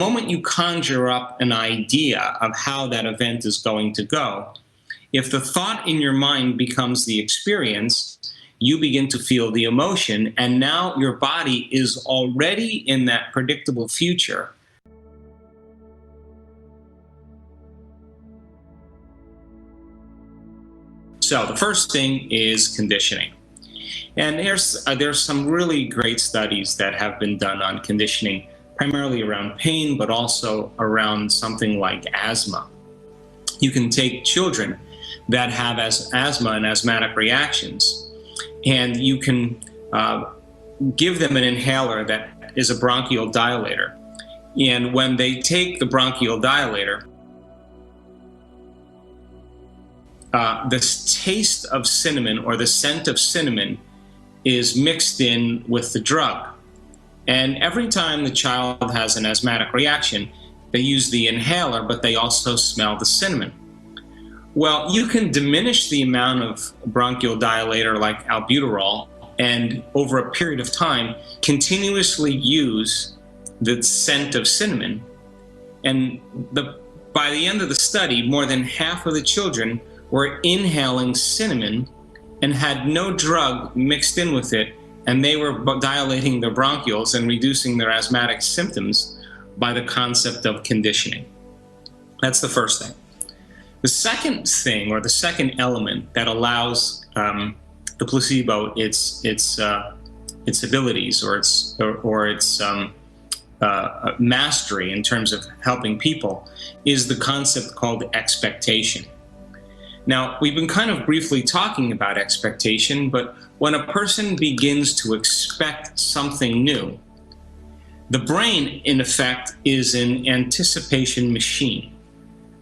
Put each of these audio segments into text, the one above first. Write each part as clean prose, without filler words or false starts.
moment you conjure up an idea of how that event is going to go, if the thought in your mind becomes the experience, you begin to feel the emotion, and now your body is already in that predictable future. So the first thing is conditioning. And there's some really great studies that have been done on conditioning, primarily around pain, but also around something like asthma. You can take children that have asthma and asthmatic reactions, and you can give them an inhaler that is a bronchial dilator. And when they take the bronchial dilator, the taste of cinnamon, or the scent of cinnamon, is mixed in with the drug. And every time the child has an asthmatic reaction, they use the inhaler, but they also smell the cinnamon. Well, you can diminish the amount of bronchial dilator like albuterol, and over a period of time, continuously use the scent of cinnamon. And by the end of the study, more than half of the children were inhaling cinnamon and had no drug mixed in with it, and they were dilating their bronchioles and reducing their asthmatic symptoms by the concept of conditioning. That's the first thing. The second thing, or the second element that allows the placebo its abilities, or its mastery in terms of helping people, is the concept called expectation. Now, we've been kind of briefly talking about expectation, but when a person begins to expect something new, the brain, in effect, is an anticipation machine.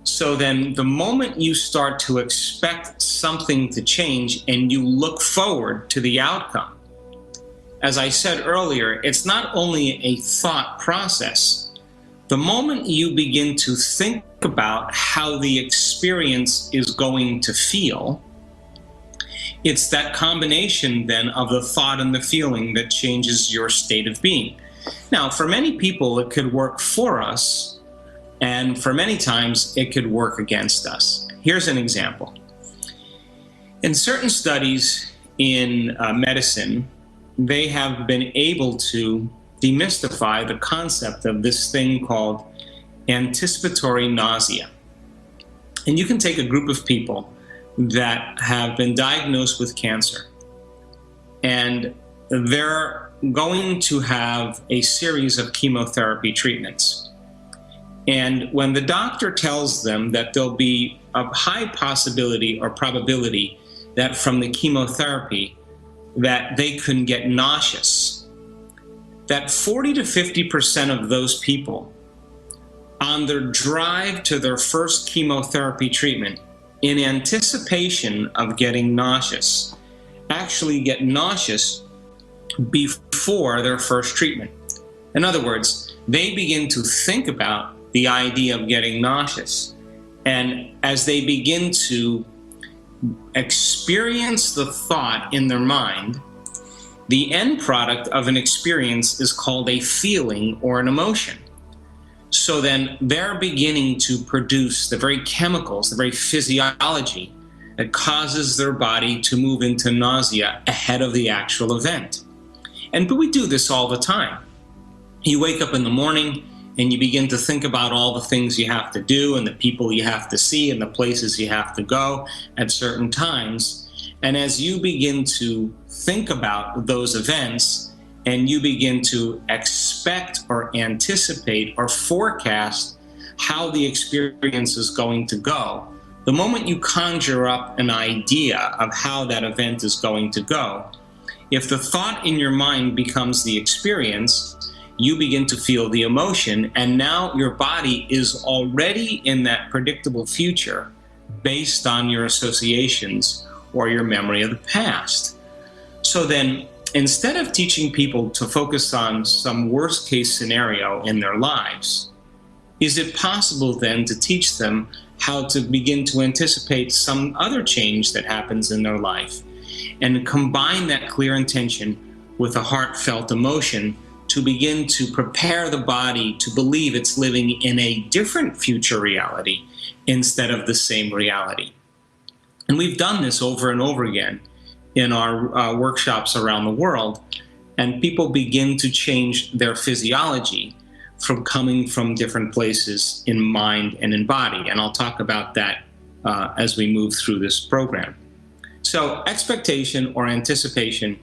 So then the moment you start to expect something to change and you look forward to the outcome, as I said earlier, it's not only a thought process. The moment you begin to think about how the experience is going to feel, it's that combination then of the thought and the feeling that changes your state of being. Now, for many people, it could work for us, and for many times, it could work against us. Here's an example. In certain studies in medicine, they have been able to demystify the concept of this thing called anticipatory nausea. And you can take a group of people that have been diagnosed with cancer, and they're going to have a series of chemotherapy treatments. And when the doctor tells them that there'll be a high possibility or probability that from the chemotherapy that they can get nauseous, that 40 to 50% of those people on their drive to their first chemotherapy treatment, in anticipation of getting nauseous, actually get nauseous before their first treatment. In other words, they begin to think about the idea of getting nauseous. And as they begin to experience the thought in their mind, the end product of an experience is called a feeling or an emotion. So then they're beginning to produce the very chemicals, the very physiology that causes their body to move into nausea ahead of the actual event. But we do this all the time. You wake up in the morning and you begin to think about all the things you have to do and the people you have to see and the places you have to go at certain times. And as you begin to think about those events and you begin to expect or anticipate or forecast how the experience is going to go, the moment you conjure up an idea of how that event is going to go, if the thought in your mind becomes the experience, you begin to feel the emotion, and now your body is already in that predictable future based on your associations or your memory of the past. So then, instead of teaching people to focus on some worst case scenario in their lives, is it possible then to teach them how to begin to anticipate some other change that happens in their life and combine that clear intention with a heartfelt emotion to begin to prepare the body to believe it's living in a different future reality instead of the same reality. And we've done this over and over again in our workshops around the world, and people begin to change their physiology from coming from different places in mind and in body. And I'll talk about that as we move through this program. So expectation or anticipation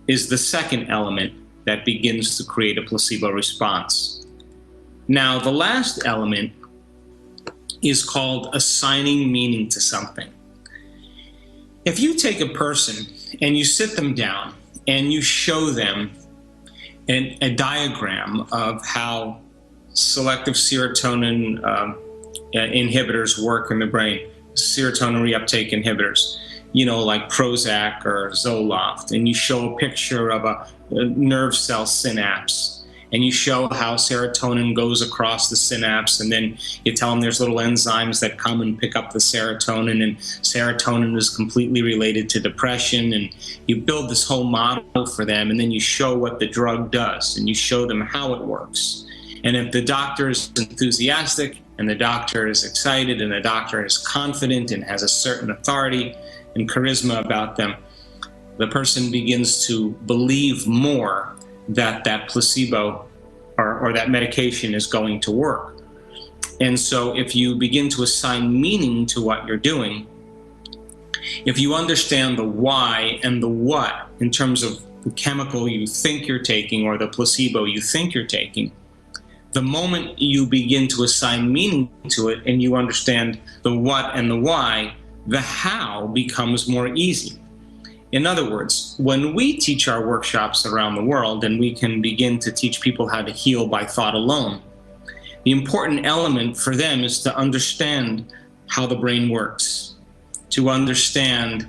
is the second element that begins to create a placebo response. Now, the last element is called assigning meaning to something. If you take a person and you sit them down and you show them a diagram of how selective serotonin inhibitors work in the brain, serotonin reuptake inhibitors, like Prozac or Zoloft, and you show a picture of a nerve cell synapse, and you show how serotonin goes across the synapse, and then you tell them there's little enzymes that come and pick up the serotonin, and serotonin is completely related to depression, and you build this whole model for them, and then you show what the drug does, and you show them how it works. And if the doctor is enthusiastic, and the doctor is excited, and the doctor is confident and has a certain authority and charisma about them, the person begins to believe more that that placebo or that medication is going to work. And so if you begin to assign meaning to what you're doing, if you understand the why and the what in terms of the chemical you think you're taking or the placebo you think you're taking, the moment you begin to assign meaning to it and you understand the what and the why, the how becomes more easy. In other words, when we teach our workshops around the world and we can begin to teach people how to heal by thought alone, the important element for them is to understand how the brain works, to understand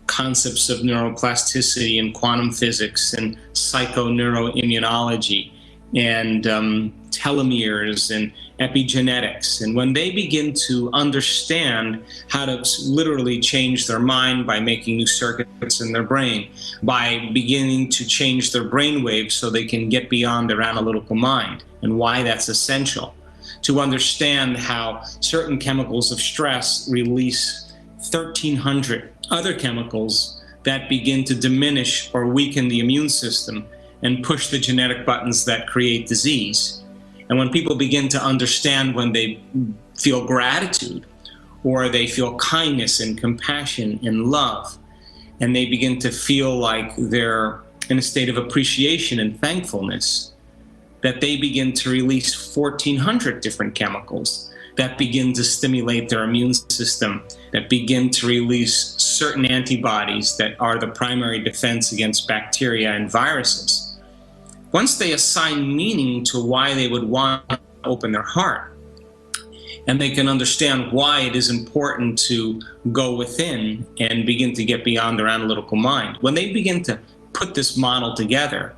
concepts of neuroplasticity and quantum physics and psychoneuroimmunology and telomeres and epigenetics. And when they begin to understand how to literally change their mind by making new circuits in their brain, by beginning to change their brain waves so they can get beyond their analytical mind, and why that's essential, to understand how certain chemicals of stress release 1,300 other chemicals that begin to diminish or weaken the immune system and push the genetic buttons that create disease. And when people begin to understand when they feel gratitude or they feel kindness and compassion and love, and they begin to feel like they're in a state of appreciation and thankfulness, that they begin to release 1,400 different chemicals that begin to stimulate their immune system, that begin to release certain antibodies that are the primary defense against bacteria and viruses. Once they assign meaning to why they would want to open their heart, and they can understand why it is important to go within and begin to get beyond their analytical mind, when they begin to put this model together,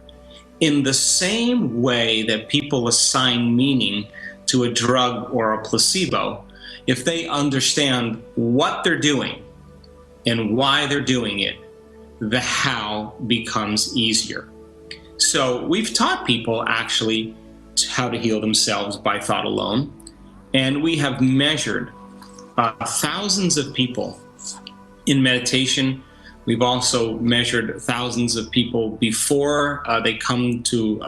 in the same way that people assign meaning to a drug or a placebo, if they understand what they're doing and why they're doing it, the how becomes easier. So we've taught people actually how to heal themselves by thought alone, and we have measured thousands of people in meditation. We've also measured thousands of people before they come to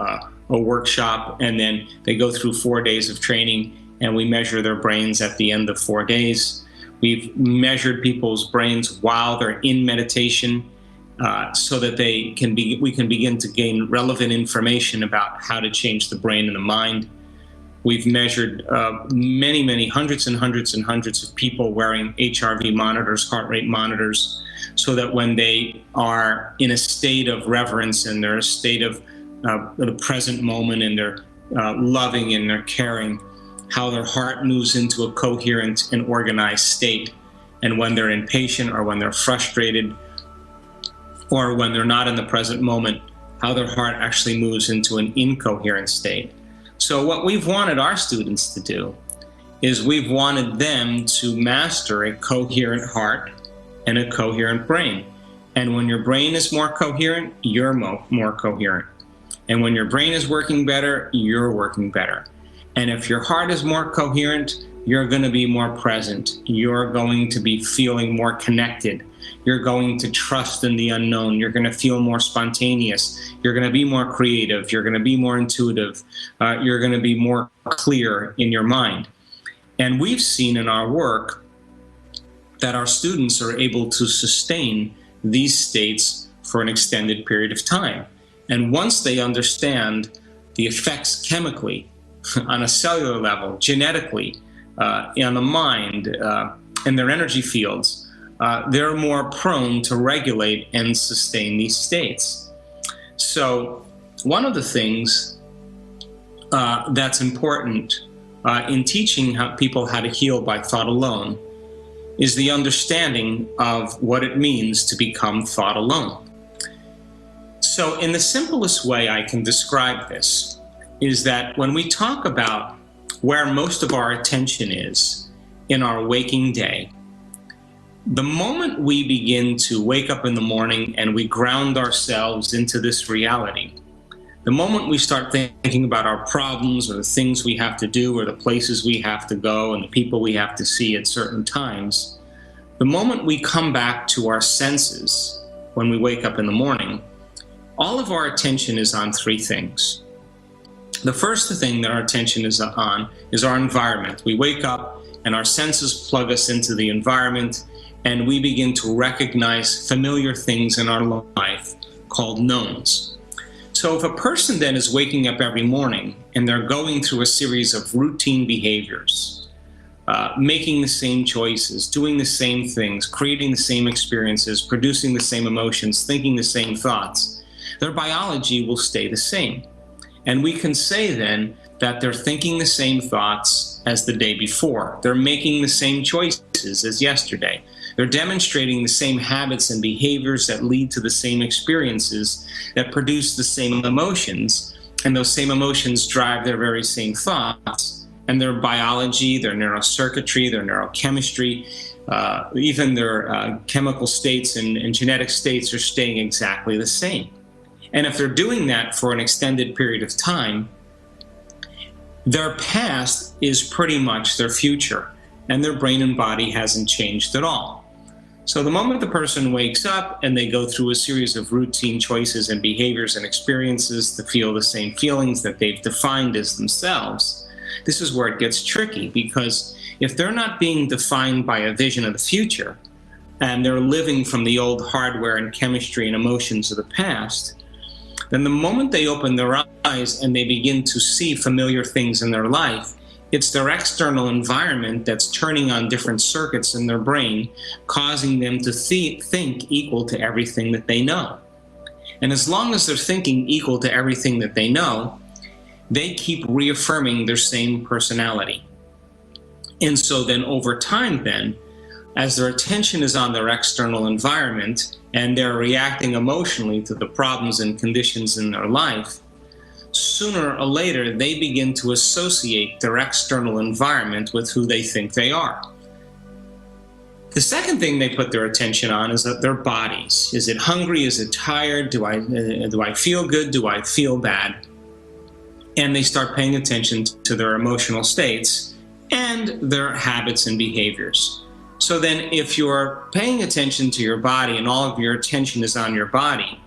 a workshop, and then they go through 4 days of training, and we measure their brains at the end of 4 days. We've measured people's brains while they're in meditation, so that we can begin to gain relevant information about how to change the brain and the mind. We've measured many, hundreds and hundreds and hundreds of people wearing HRV monitors, heart rate monitors, so that when they are in a state of reverence and they're in a state of the present moment and they're loving and they're caring, how their heart moves into a coherent and organized state. And when they're impatient or when they're frustrated, or when they're not in the present moment, how their heart actually moves into an incoherent state. So what we've wanted our students to do is we've wanted them to master a coherent heart and a coherent brain. And when your brain is more coherent, you're more coherent. And when your brain is working better, you're working better. And if your heart is more coherent, you're going to be more present. You're going to be feeling more connected. You're going to trust in the unknown. You're going to feel more spontaneous. You're going to be more creative. You're going to be more intuitive. You're going to be more clear in your mind. And we've seen in our work that our students are able to sustain these states for an extended period of time. And once they understand the effects chemically, on a cellular level, genetically, on the mind, in their energy fields, they're more prone to regulate and sustain these states. So one of the things that's important in teaching people how to heal by thought alone is the understanding of what it means to become thought alone. So in the simplest way I can describe this is that when we talk about where most of our attention is in our waking day, the moment we begin to wake up in the morning and we ground ourselves into this reality, the moment we start thinking about our problems or the things we have to do or the places we have to go and the people we have to see at certain times, the moment we come back to our senses when we wake up in the morning, all of our attention is on three things. The first thing that our attention is on is our environment. We wake up and our senses plug us into the environment and we begin to recognize familiar things in our life called knowns. So if a person then is waking up every morning and they're going through a series of routine behaviors, making the same choices, doing the same things, creating the same experiences, producing the same emotions, thinking the same thoughts, their biology will stay the same. And we can say then that they're thinking the same thoughts as the day before. They're making the same choices as yesterday. They're demonstrating the same habits and behaviors that lead to the same experiences that produce the same emotions. And those same emotions drive their very same thoughts. And their biology, their neurocircuitry, their neurochemistry, even their chemical states and genetic states are staying exactly the same. And if they're doing that for an extended period of time, their past is pretty much their future, and their brain and body hasn't changed at all. So the moment the person wakes up and they go through a series of routine choices and behaviors and experiences to feel the same feelings that they've defined as themselves, this is where it gets tricky, because if they're not being defined by a vision of the future, and they're living from the old hardware and chemistry and emotions of the past, then the moment they open their eyes and they begin to see familiar things in their life, it's their external environment that's turning on different circuits in their brain, causing them to think equal to everything that they know. And as long as they're thinking equal to everything that they know, they keep reaffirming their same personality. And so then over time then, as their attention is on their external environment and they're reacting emotionally to the problems and conditions in their life, sooner or later they begin to associate their external environment with who they think they are. The second thing they put their attention on is their bodies. Is it hungry? Is it tired? Do I feel good? Do I feel bad? And they start paying attention to their emotional states and their habits and behaviors. So then if you're paying attention to your body and all of your attention is on your body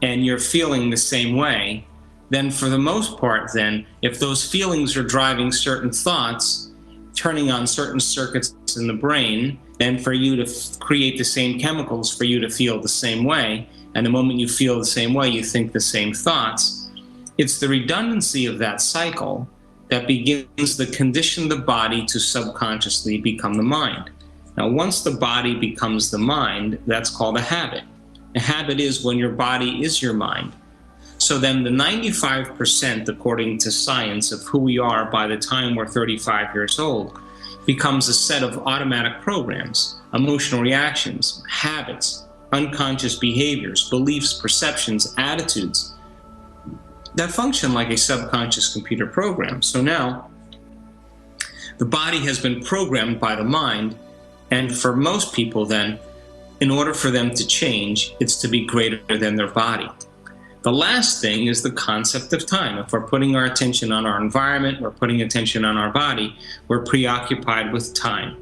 and you're feeling the same way, then for the most part then, if those feelings are driving certain thoughts, turning on certain circuits in the brain, then for you to create the same chemicals for you to feel the same way, and the moment you feel the same way, you think the same thoughts, it's the redundancy of that cycle that begins to condition the body to subconsciously become the mind. Now, once the body becomes the mind, that's called a habit. A habit is when your body is your mind. So then the 95%, according to science, of who we are by the time we're 35 years old becomes a set of automatic programs, emotional reactions, habits, unconscious behaviors, beliefs, perceptions, attitudes that function like a subconscious computer program. So now the body has been programmed by the mind. And for most people then, in order for them to change, it's to be greater than their body. The last thing is the concept of time. If we're putting our attention on our environment, we're putting attention on our body, we're preoccupied with time.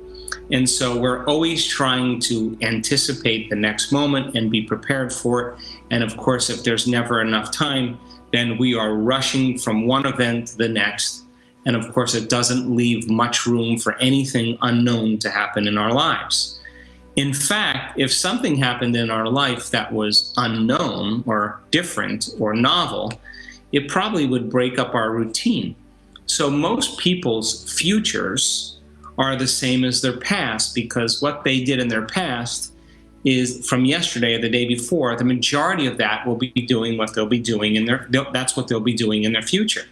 And so we're always trying to anticipate the next moment and be prepared for it. And of course, if there's never enough time, then we are rushing from one event to the next. And of course, it doesn't leave much room for anything unknown to happen in our lives. In fact, if something happened in our life that was unknown or different or novel, it probably would break up our routine. So most people's futures are the same as their past, because what they did in their past is from yesterday or the day before. The majority of that will be doing what they'll be doing in their, that's what they'll be doing in their future.